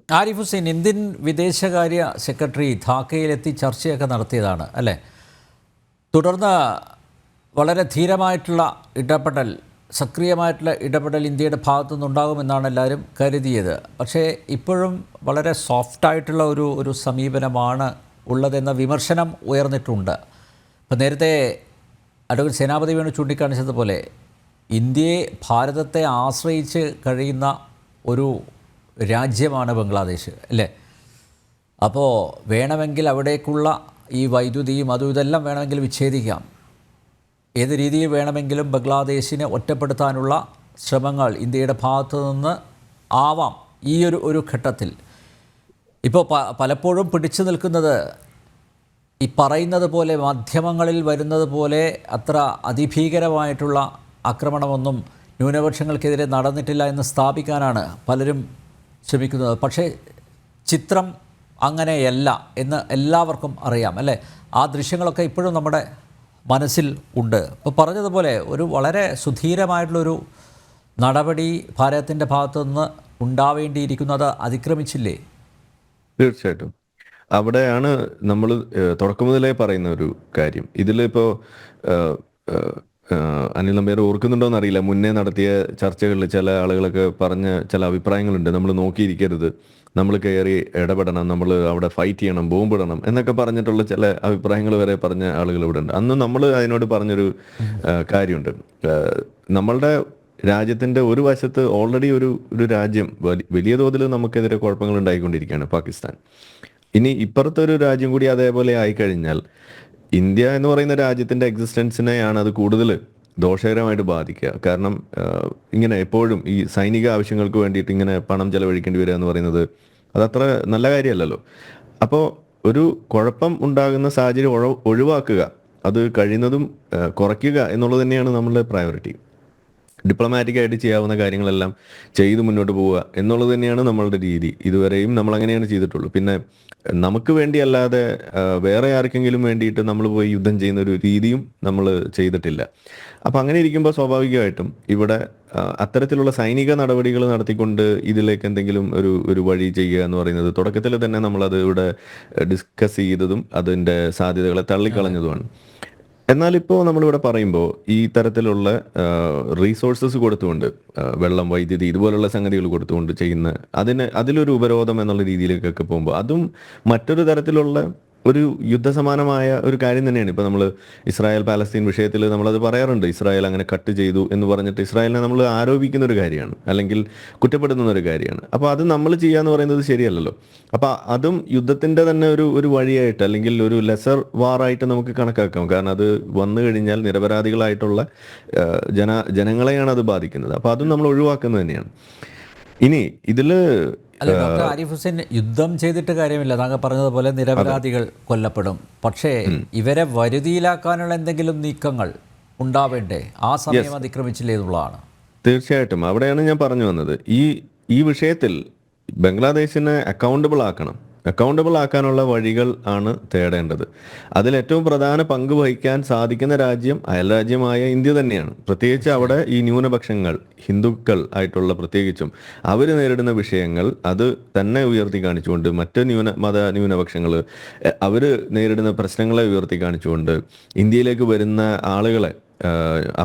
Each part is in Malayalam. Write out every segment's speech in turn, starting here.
ആരിഫ് ഹുസൈൻ ഇന്ത്യൻ വിദേശകാര്യ സെക്രട്ടറി ധാക്കയിലെത്തി ചർച്ചയൊക്കെ നടത്തിയതാണ് അല്ലേ? തുടർന്ന് വളരെ ധീരമായിട്ടുള്ള ഇടപെടൽ, സക്രിയമായിട്ടുള്ള ഇടപെടൽ ഇന്ത്യയുടെ ഭാഗത്തു നിന്നുണ്ടാകുമെന്നാണ് എല്ലാവരും കരുതിയത്. പക്ഷേ ഇപ്പോഴും വളരെ സോഫ്റ്റായിട്ടുള്ള ഒരു സമീപനമാണ് ഉള്ളതെന്ന വിമർശനം ഉയർന്നിട്ടുണ്ട്. ഇപ്പം നേരത്തെ അഡ്വക്കേറ്റ് സേനാപതി വേണു ചൂണ്ടിക്കാണിച്ചതുപോലെ ഇന്ത്യയെ, ഭാരതത്തെ ആശ്രയിച്ച് കഴിയുന്ന ഒരു രാജ്യമാണ് ബംഗ്ലാദേശ് അല്ലേ? അപ്പോൾ വേണമെങ്കിൽ അവിടേക്കുള്ള ഈ വൈദ്യുതിയും അതും ഇതെല്ലാം വേണമെങ്കിൽ വിച്ഛേദിക്കാം. ഏത് രീതിയിൽ വേണമെങ്കിലും ബംഗ്ലാദേശിനെ ഒറ്റപ്പെടുത്താനുള്ള ശ്രമങ്ങൾ ഇന്ത്യയുടെ ഭാഗത്തു നിന്ന് ആവാം ഈ ഒരു ഘട്ടത്തിൽ. ഇപ്പോൾ പലപ്പോഴും പിടിച്ചു നിൽക്കുന്നത് ഈ പറയുന്നത് പോലെ, മാധ്യമങ്ങളിൽ വരുന്നത് പോലെ അത്ര അതിഭീകരമായിട്ടുള്ള ആക്രമണമൊന്നും ന്യൂനപക്ഷങ്ങൾക്കെതിരെ നടന്നിട്ടില്ല എന്ന് സ്ഥാപിക്കാനാണ് പലരും ശ്രമിക്കുന്നത്. പക്ഷേ ചിത്രം അങ്ങനെയല്ല എന്ന് എല്ലാവർക്കും അറിയാം അല്ലേ? ആ ദൃശ്യങ്ങളൊക്കെ ഇപ്പോഴും നമ്മുടെ മനസ്സിൽ ഉണ്ട്. ഇപ്പോൾ പറഞ്ഞതുപോലെ ഒരു വളരെ സുധീരമായിട്ടുള്ളൊരു നടപടി ഭാരതത്തിൻ്റെ ഭാഗത്തുനിന്ന് ഉണ്ടാവേണ്ടിയിരിക്കുന്നത് അതിക്രമിച്ചില്ലേ? തീർച്ചയായിട്ടും അവിടെയാണ് നമ്മൾ തുടക്കം മുതലേ പറയുന്ന ഒരു കാര്യം. ഇതിലിപ്പോൾ അനിൽ നമ്പ്യാർ ഓർക്കുന്നുണ്ടോയെന്ന് അറിയില്ല, മുന്നേ നടത്തിയ ചർച്ചകളിൽ ചില ആളുകളൊക്കെ പറഞ്ഞ ചില അഭിപ്രായങ്ങളുണ്ട്. നമ്മൾ നോക്കിയിരിക്കരുത്, നമ്മൾ കയറി ഇടപെടണം, നമ്മൾ അവിടെ ഫൈറ്റ് ചെയ്യണം, ബോംബിടണം എന്നൊക്കെ പറഞ്ഞിട്ടുള്ള ചില അഭിപ്രായങ്ങൾ വരെ പറഞ്ഞ ആളുകൾ ഇവിടെ ഉണ്ട്. അന്ന് നമ്മൾ അതിനോട് പറഞ്ഞൊരു കാര്യമുണ്ട്. നമ്മളുടെ രാജ്യത്തിൻ്റെ ഒരു വശത്ത് ഓൾറെഡി ഒരു രാജ്യം വലിയ തോതിൽ നമുക്കെതിരെ കുഴപ്പങ്ങൾ ഉണ്ടായിക്കൊണ്ടിരിക്കുകയാണ്, പാകിസ്ഥാൻ. ഇനി ഇപ്പുറത്തെ ഒരു രാജ്യം കൂടി അതേപോലെ ആയിക്കഴിഞ്ഞാൽ ഇന്ത്യ എന്ന് പറയുന്ന രാജ്യത്തിൻ്റെ എക്സിസ്റ്റൻസിനെയാണ് അത് കൂടുതൽ ദോഷകരമായിട്ട് ബാധിക്കുക. കാരണം ഇങ്ങനെ എപ്പോഴും ഈ സൈനിക ആവശ്യങ്ങൾക്ക് വേണ്ടിയിട്ട് ഇങ്ങനെ പണം ചെലവഴിക്കേണ്ടി വരിക എന്ന് പറയുന്നത് അതത്ര നല്ല കാര്യമല്ലല്ലോ. അപ്പോൾ ഒരു കുഴപ്പം ഉണ്ടാകുന്ന സാഹചര്യം ഒഴിവാക്കുക, അത് കഴിയുന്നതും കുറയ്ക്കുക എന്നുള്ളത് തന്നെയാണ് നമ്മളുടെ പ്രയോറിറ്റി. ഡിപ്ലോമാറ്റിക്കായിട്ട് ചെയ്യാവുന്ന കാര്യങ്ങളെല്ലാം ചെയ്ത് മുന്നോട്ട് പോവുക എന്നുള്ളത് തന്നെയാണ് നമ്മളുടെ രീതി. ഇതുവരെയും നമ്മൾ അങ്ങനെയാണ് ചെയ്തിട്ടുള്ളൂ. പിന്നെ നമുക്ക് വേണ്ടിയല്ലാതെ വേറെ ആർക്കെങ്കിലും വേണ്ടിയിട്ട് നമ്മൾ പോയി യുദ്ധം ചെയ്യുന്ന ഒരു രീതിയും നമ്മൾ ചെയ്തിട്ടില്ല. അപ്പം അങ്ങനെ ഇരിക്കുമ്പോൾ സ്വാഭാവികമായിട്ടും ഇവിടെ അത്തരത്തിലുള്ള സൈനിക നടപടികൾ നടത്തിക്കൊണ്ട് ഇതിലേക്ക് എന്തെങ്കിലും ഒരു വഴി ചെയ്യുക എന്ന് പറയുന്നത് തുടക്കത്തിൽ തന്നെ നമ്മളത് ഇവിടെ ഡിസ്കസ് ചെയ്തതും അതിൻ്റെ സാധ്യതകളെ തള്ളിക്കളഞ്ഞതുമാണ്. എന്നാൽ ഇപ്പോൾ നമ്മളിവിടെ പറയുമ്പോൾ ഈ തരത്തിലുള്ള റീസോഴ്സസ് കൊടുത്തുകൊണ്ട്, വെള്ളം, വൈദ്യുതി ഇതുപോലുള്ള സംഗതികൾ കൊടുത്തുകൊണ്ട് ചെയ്യുന്ന അതിലൊരു ഉപരോധം എന്നുള്ള രീതിയിലേക്കൊക്കെ പോകുമ്പോൾ അതും മറ്റൊരു തരത്തിലുള്ള ഒരു യുദ്ധസമാനമായ ഒരു കാര്യം തന്നെയാണ്. ഇപ്പോൾ നമ്മൾ ഇസ്രായേൽ പാലസ്തീൻ വിഷയത്തിൽ നമ്മളത് പറയാറുണ്ട്. ഇസ്രായേൽ അങ്ങനെ കട്ട് ചെയ്തു എന്ന് പറഞ്ഞിട്ട് ഇസ്രായേലിനെ നമ്മൾ ആരോപിക്കുന്ന ഒരു കാര്യമാണ്, അല്ലെങ്കിൽ കുറ്റപ്പെടുത്തുന്ന ഒരു കാര്യമാണ്. അപ്പോൾ അത് നമ്മൾ ചെയ്യാന്ന് പറയുന്നത് ശരിയല്ലല്ലോ. അപ്പോൾ അതും യുദ്ധത്തിൻ്റെ തന്നെ ഒരു വഴിയായിട്ട്, അല്ലെങ്കിൽ ഒരു ലെസർ വാറായിട്ട് നമുക്ക് കണക്കാക്കാം. കാരണം അത് വന്നു കഴിഞ്ഞാൽ നിരപരാധികളായിട്ടുള്ള ജനങ്ങളെയാണ് അത് ബാധിക്കുന്നത്. അപ്പോൾ അതും നമ്മൾ ഒഴിവാക്കുന്നത് തന്നെയാണ്. ഇനി ഇതില് അല്ല ഡോക്ടർ ആരിഫ് ഹുസൈൻ, യുദ്ധം ചെയ്തിട്ട് കാര്യമില്ല. താങ്കൾ പറഞ്ഞതുപോലെ നിരപരാധികൾ കൊല്ലപ്പെടും. പക്ഷേ ഇവരെ വരുതിയിലാക്കാനുള്ള എന്തെങ്കിലും നീക്കങ്ങൾ ഉണ്ടാവേണ്ടേ? ആ സമയം അതിക്രമിച്ചില്ലേ എന്നുള്ളതാണ്. തീർച്ചയായിട്ടും അവിടെയാണ് ഞാൻ പറഞ്ഞു വന്നത്. ഈ വിഷയത്തിൽ ബംഗ്ലാദേശിനെ അക്കൗണ്ടബിൾ ആക്കാനുള്ള വഴികൾ ആണ് തേടേണ്ടത്. അതിൽ ഏറ്റവും പ്രധാന പങ്ക് വഹിക്കാൻ സാധിക്കുന്ന രാജ്യം അയൽരാജ്യമായ ഇന്ത്യ തന്നെയാണ്. പ്രത്യേകിച്ച് അവിടെ ഈ ന്യൂനപക്ഷങ്ങൾ, ഹിന്ദുക്കൾ ആയിട്ടുള്ള പ്രത്യേകിച്ചും അവർ നേരിടുന്ന വിഷയങ്ങൾ അത് തന്നെ ഉയർത്തി കാണിച്ചുകൊണ്ട്, മറ്റ് ന്യൂനപക്ഷങ്ങൾ അവർ നേരിടുന്ന പ്രശ്നങ്ങളെ ഉയർത്തി കാണിച്ചുകൊണ്ട്, ഇന്ത്യയിലേക്ക് വരുന്ന ആളുകളെ,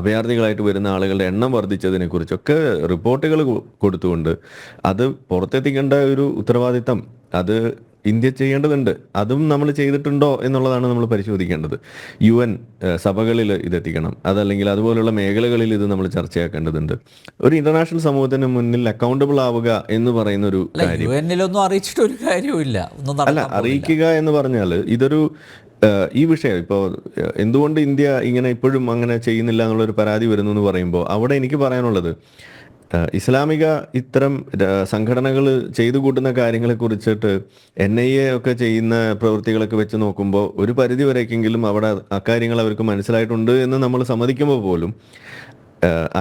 അഭയാർത്ഥികളായിട്ട് വരുന്ന ആളുകളുടെ എണ്ണം വർദ്ധിച്ചതിനെ കുറിച്ചൊക്കെ റിപ്പോർട്ടുകൾ കൊടുത്തുകൊണ്ട് അത് പുറത്തെത്തിക്കേണ്ട ഒരു ഉത്തരവാദിത്തം അത് ഇന്ത്യ ചെയ്യേണ്ടതുണ്ട്. അതും നമ്മൾ ചെയ്തിട്ടുണ്ടോ എന്നുള്ളതാണ് നമ്മൾ പരിശോധിക്കേണ്ടത്. UN സഭകളിൽ ഇതെത്തിക്കണം, അതല്ലെങ്കിൽ അതുപോലുള്ള മേഖലകളിൽ ഇത് നമ്മൾ ചർച്ചയാക്കേണ്ടതുണ്ട്. ഒരു ഇന്റർനാഷണൽ സമൂഹത്തിന് മുന്നിൽ അക്കൗണ്ടബിൾ ആവുക എന്ന് പറയുന്ന ഒരു കാര്യം അറിയിച്ചിട്ടൊരു കാര്യമില്ല. അല്ല, അറിയിക്കുക എന്ന് പറഞ്ഞാൽ ഈ വിഷയം ഇപ്പോൾ എന്തുകൊണ്ട് ഇന്ത്യ ഇങ്ങനെ ഇപ്പോഴും അങ്ങനെ ചെയ്യുന്നില്ല എന്നുള്ളൊരു പരാതി വരുന്നു എന്ന് പറയുമ്പോൾ അവിടെ എനിക്ക് പറയാനുള്ളത്, ഇസ്ലാമിക ഇത്തരം സംഘടനകൾ ചെയ്തു കൂട്ടുന്ന കാര്യങ്ങളെ കുറിച്ചിട്ട് NIA ഒക്കെ ചെയ്യുന്ന പ്രവൃത്തികളൊക്കെ വെച്ച് നോക്കുമ്പോൾ ഒരു പരിധി വരേക്കെങ്കിലും അവിടെ അക്കാര്യങ്ങൾ അവർക്ക് മനസ്സിലായിട്ടുണ്ട് എന്ന് നമ്മൾ സമ്മതിക്കുമ്പോൾ പോലും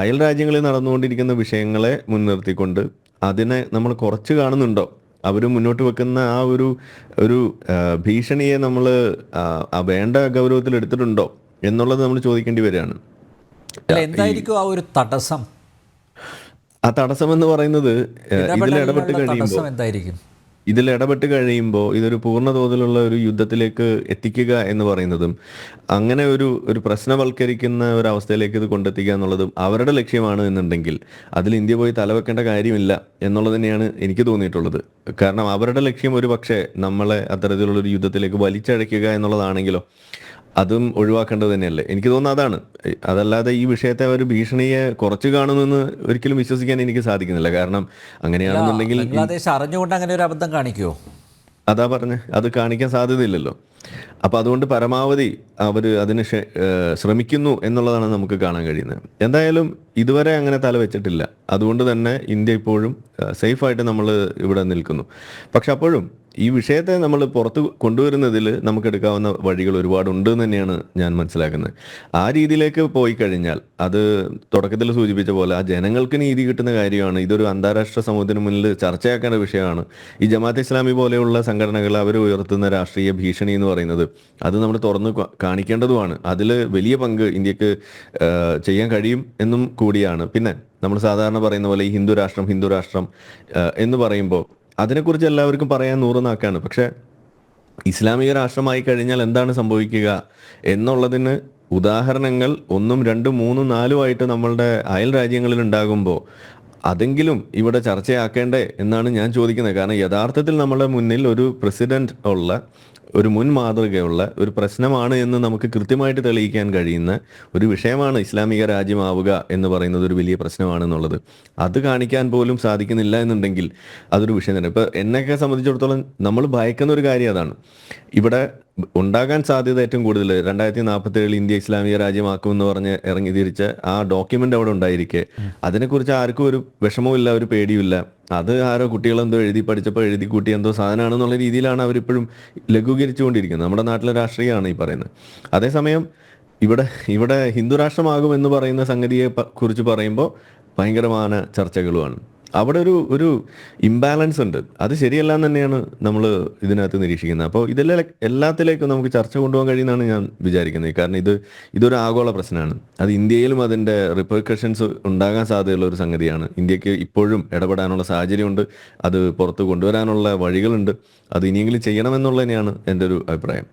അയൽ രാജ്യങ്ങളിൽ നടന്നുകൊണ്ടിരിക്കുന്ന വിഷയങ്ങളെ മുൻനിർത്തിക്കൊണ്ട് അതിനെ നമ്മൾ കുറച്ച് കാണുന്നുണ്ടോ? അവർ മുന്നോട്ട് വെക്കുന്ന ആ ഒരു ഭീഷണിയെ നമ്മൾ വേണ്ട ഗൗരവത്തിൽ എടുത്തിട്ടുണ്ടോ എന്നുള്ളത് നമ്മൾ ചോദിക്കേണ്ടി വരികയാണ്. എന്തായിരിക്കും ആ ഒരു തടസ്സം? ആ തടസ്സം എന്ന് പറയുന്നത് ഇതിൽ ഇടപെട്ട് കഴിയുമ്പോൾ എന്തായിരിക്കും? ഇതിൽ ഇടപെട്ട് കഴിയുമ്പോൾ ഇതൊരു പൂർണ്ണ തോതിലുള്ള ഒരു യുദ്ധത്തിലേക്ക് എത്തിക്കുക എന്ന് പറയുന്നതും അങ്ങനെ ഒരു പ്രശ്നവൽക്കരിക്കുന്ന ഒരു അവസ്ഥയിലേക്ക് ഇത് കൊണ്ടെത്തിക്കുക എന്നുള്ളതും അവരുടെ ലക്ഷ്യമാണ് എന്നുണ്ടെങ്കിൽ അതിൽ ഇന്ത്യ പോയി തലവെക്കേണ്ട കാര്യമില്ല എന്നുള്ളത് തന്നെയാണ് എനിക്ക് തോന്നിയിട്ടുള്ളത്. കാരണം അവരുടെ ലക്ഷ്യം ഒരു പക്ഷേ നമ്മളെ അത്തരത്തിലുള്ള ഒരു യുദ്ധത്തിലേക്ക് വലിച്ചഴയ്ക്കുക എന്നുള്ളതാണെങ്കിലോ അതും ഒഴിവാക്കേണ്ടത് തന്നെയല്ലേ. എനിക്ക് തോന്നുന്നത് അതാണ്. അതല്ലാതെ ഈ വിഷയത്തെ ഒരു ഭീഷണിയെ കുറച്ച് കാണുമെന്ന് ഒരിക്കലും വിശ്വസിക്കാൻ എനിക്ക് സാധിക്കുന്നില്ല. കാരണം അങ്ങനെയാണെന്നുണ്ടെങ്കിൽ ബംഗ്ലാദേശ് അറിഞ്ഞുകൊണ്ട് അങ്ങനെ ഒരു അബദ്ധം കാണിക്കുമോ? അതാ പറഞ്ഞ് അത് കാണിക്കാൻ സാധ്യതയില്ലല്ലോ. അപ്പം അതുകൊണ്ട് പരമാവധി അവർ അതിന് ശ്രമിക്കുന്നു എന്നുള്ളതാണ് നമുക്ക് കാണാൻ കഴിയുന്നത്. എന്തായാലും ഇതുവരെ അങ്ങനെ തല വെച്ചിട്ടില്ല. അതുകൊണ്ട് തന്നെ ഇന്ത്യ ഇപ്പോഴും സേഫായിട്ട് നമ്മൾ ഇവിടെ നിൽക്കുന്നു. പക്ഷെ അപ്പോഴും ഈ വിഷയത്തെ നമ്മൾ പുറത്ത് കൊണ്ടുവരുന്നതിൽ നമുക്ക് എടുക്കാവുന്ന വഴികൾ ഒരുപാടുണ്ട് എന്ന് തന്നെയാണ് ഞാൻ മനസ്സിലാക്കുന്നത്. ആ രീതിയിലേക്ക് പോയി കഴിഞ്ഞാൽ അത് തുടക്കത്തിൽ സൂചിപ്പിച്ച പോലെ ആ ജനങ്ങൾക്ക് നീതി കിട്ടുന്ന കാര്യമാണ്. ഇതൊരു അന്താരാഷ്ട്ര സമൂഹത്തിന് മുന്നിൽ ചർച്ചയാക്കേണ്ട വിഷയമാണ്. ഈ ജമാഅത്തെ ഇസ്ലാമി പോലെയുള്ള സംഘടനകൾ അവർ ഉയർത്തുന്ന രാഷ്ട്രീയ ഭീഷണി എന്ന് പറയുന്നത് അത് നമ്മൾ തുറന്ന് കാണിക്കേണ്ടതുമാണ്. അതിൽ വലിയ പങ്ക് ഇന്ത്യക്ക് ചെയ്യാൻ കഴിയും എന്നും കൂടിയാണ്. പിന്നെ നമ്മൾ സാധാരണ പറയുന്ന പോലെ ഈ ഹിന്ദു രാഷ്ട്രം എന്ന് പറയുമ്പോൾ അതിനെക്കുറിച്ച് എല്ലാവർക്കും പറയാൻ നൂറ് നാക്കാണ്. പക്ഷെ ഇസ്ലാമിക രാഷ്ട്രമായി കഴിഞ്ഞാൽ എന്താണ് സംഭവിക്കുക എന്നുള്ളതിന് ഉദാഹരണങ്ങൾ 1, 2, 3, 4 നമ്മളുടെ അയൽ രാജ്യങ്ങളിൽ ഉണ്ടാകുമ്പോൾ അതെങ്കിലും ഇവിടെ ചർച്ചയാക്കേണ്ടേ എന്നാണ് ഞാൻ ചോദിക്കുന്നത്. കാരണം യഥാർത്ഥത്തിൽ നമ്മുടെ മുന്നിൽ ഒരു പ്രസിഡന്റ് ഉള്ള ഒരു മുൻ മാതൃകയുള്ള ഒരു പ്രശ്നമാണ് എന്ന് നമുക്ക് കൃത്യമായിട്ട് തെളിയിക്കാൻ കഴിയുന്ന ഒരു വിഷയമാണ് ഇസ്ലാമിക രാജ്യമാവുക എന്ന് പറയുന്നത് ഒരു വലിയ പ്രശ്നമാണെന്നുള്ളത്. അത് കാണിക്കാൻ പോലും സാധിക്കുന്നില്ല എന്നുണ്ടെങ്കിൽ അതൊരു വിഷയം തന്നെ. ഇപ്പം എന്നെയൊക്കെ സംബന്ധിച്ചിടത്തോളം നമ്മൾ ഭയക്കുന്ന ഒരു കാര്യം അതാണ്. ഇവിടെ ഉണ്ടാകാൻ സാധ്യത ഏറ്റവും കൂടുതൽ 2047 ഇന്ത്യ ഇസ്ലാമിക രാജ്യമാക്കുമെന്ന് പറഞ്ഞ് ഇറങ്ങി തിരിച്ച് ആ ഡോക്യുമെന്റ് അവിടെ ഉണ്ടായിരിക്കെ അതിനെക്കുറിച്ച് ആർക്കും ഒരു വിഷമവും ഇല്ല, ഒരു പേടിയുമില്ല. അത് ആരോ കുട്ടികളെന്തോ എഴുതി പഠിച്ചപ്പോൾ എഴുതി കൂട്ടി എന്തോ സാധനമാണെന്നുള്ള രീതിയിലാണ് അവരിപ്പോഴും ലഘൂകരിച്ചുകൊണ്ടിരിക്കുന്നത്. നമ്മുടെ നാട്ടിലെ രാഷ്ട്രീയമാണ് ഈ പറയുന്നത്. അതേസമയം ഇവിടെ ഹിന്ദു രാഷ്ട്രമാകും എന്ന് പറയുന്ന സംഗതിയെ കുറിച്ച് പറയുമ്പോൾ ഭയങ്കരമായ ചർച്ചകളുമാണ്. അവിടെ ഒരു ഇംബാലൻസ് ഉണ്ട്. അത് ശരിയല്ല എന്ന് തന്നെയാണ് നമ്മൾ ഇതിനകത്ത് നിരീക്ഷിക്കുന്നത്. അപ്പോൾ എല്ലാത്തിലേക്കും നമുക്ക് ചർച്ച കൊണ്ടുപോകാൻ കഴിയുമെന്നാണ് ഞാൻ വിചാരിക്കുന്നത്. കാരണം ഇതൊരു ആഗോള പ്രശ്നമാണ്. അത് ഇന്ത്യയിലും അതിൻ്റെ റിപ്പർക്കഷൻസ് ഉണ്ടാകാൻ സാധ്യതയുള്ള ഒരു സംഗതിയാണ്. ഇന്ത്യക്ക് ഇപ്പോഴും ഇടപെടാനുള്ള സാഹചര്യമുണ്ട്. അത് പുറത്ത് കൊണ്ടുവരാനുള്ള വഴികളുണ്ട്. അത് ഇനിയെങ്കിലും ചെയ്യണമെന്നുള്ളത് തന്നെയാണ് എൻ്റെ ഒരു അഭിപ്രായം.